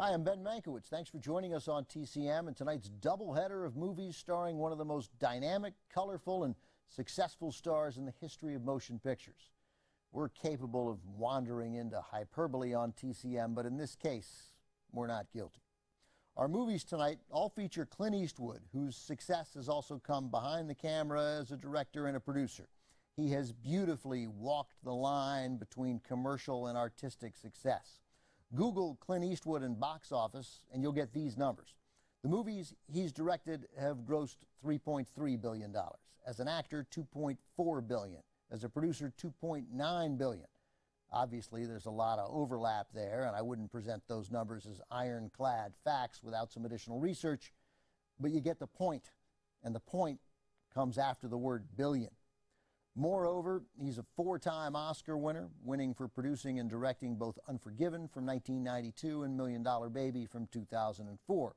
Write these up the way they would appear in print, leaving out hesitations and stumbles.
Hi, I'm Ben Mankiewicz. Thanks for joining us on TCM and tonight's doubleheader of movies starring one of the most dynamic, colorful, and successful stars in the history of motion pictures. We're capable of wandering into hyperbole on TCM, but in this case, we're not guilty. Our movies tonight all feature Clint Eastwood, whose success has also come behind the camera as a director and a producer. He has beautifully walked the line between commercial and artistic success. Google Clint Eastwood in box office and you'll get these numbers. The movies he's directed have grossed $3.3 billion. As an actor, $2.4 billion. As a producer, $2.9 billion. Obviously, there's a lot of overlap there, and I wouldn't present those numbers as ironclad facts without some additional research, but you get the point, and the point comes after the word billion. Moreover, he's a four-time Oscar winner, winning for producing and directing both Unforgiven from 1992 and $1 Million Baby from 2004.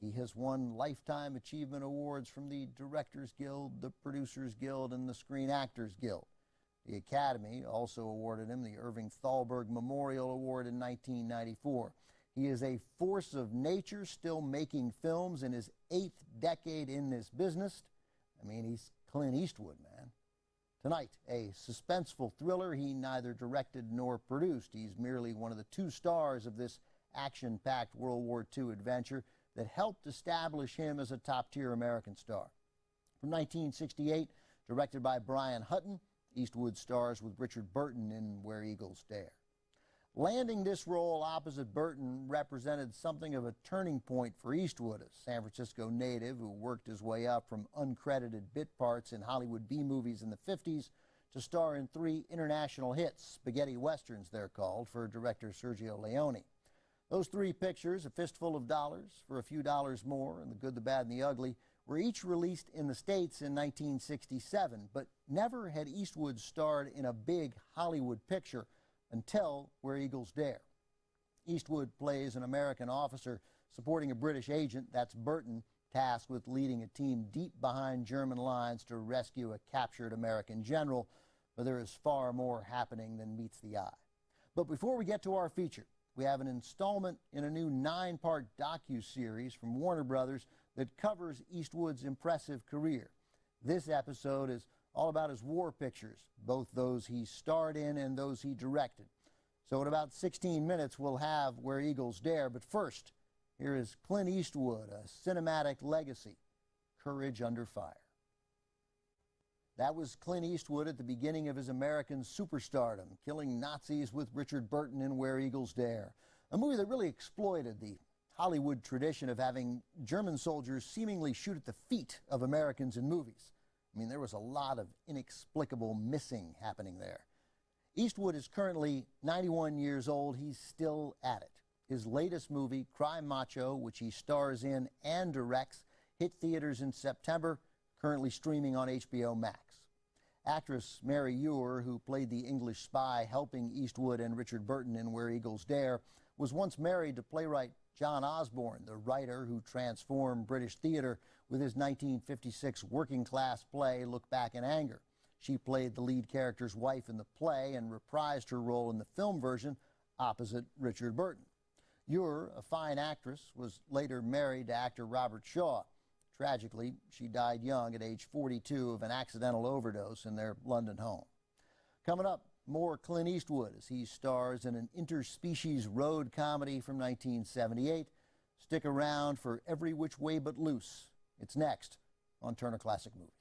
He has won Lifetime Achievement Awards from the Directors Guild, the Producers Guild, and the Screen Actors Guild. The Academy also awarded him the Irving Thalberg Memorial Award in 1994. He is a force of nature, still making films in his 8th decade in this business. I mean, he's Clint Eastwood, man. Tonight, a suspenseful thriller he neither directed nor produced. He's merely one of the two stars of this action-packed World War II adventure that helped establish him as a top-tier American star. From 1968, directed by Brian Hutton, Eastwood stars with Richard Burton in Where Eagles Dare. Landing this role opposite Burton represented something of a turning point for Eastwood, a San Francisco native who worked his way up from uncredited bit parts in Hollywood B-movies in the 50s to star in 3 international hits, spaghetti westerns they're called, for director Sergio Leone. Those 3 pictures, A Fistful of Dollars, For a Few Dollars More, and The Good, the Bad, and the Ugly, were each released in the States in 1967, but never had Eastwood starred in a big Hollywood picture until Where Eagles Dare. Eastwood plays an American officer supporting a British agent, that's Burton, tasked with leading a team deep behind German lines to rescue a captured American general, but there is far more happening than meets the eye. But before we get to our feature, we have an installment in a new 9-part docu-series from Warner Brothers that covers Eastwood's impressive career. This episode is all about his war pictures, both those he starred in and those he directed. So in about 16 minutes, we'll have Where Eagles Dare. But first, here is Clint Eastwood, a cinematic legacy, Courage Under Fire. That was Clint Eastwood at the beginning of his American superstardom, killing Nazis with Richard Burton in Where Eagles Dare, a movie that really exploited the Hollywood tradition of having German soldiers seemingly shoot at the feet of Americans in movies. I mean, there was a lot of inexplicable missing happening there. Eastwood is currently 91 years old. He's still at it. His latest movie, Cry Macho, which he stars in and directs, hit theaters in September, currently streaming on HBO Max. Actress Mary Ewer, who played the English spy helping Eastwood and Richard Burton in Where Eagles Dare, was once married to playwright John Osborne, the writer who transformed British theater with his 1956 working-class play Look Back in Anger. She played the lead character's wife in the play and reprised her role in the film version opposite Richard Burton. Ewer, a fine actress, was later married to actor Robert Shaw. Tragically, she died young at age 42 of an accidental overdose in their London home. Coming up, more Clint Eastwood as he stars in an interspecies road comedy from 1978. Stick around for Every Which Way But Loose. It's next on Turner Classic Movies.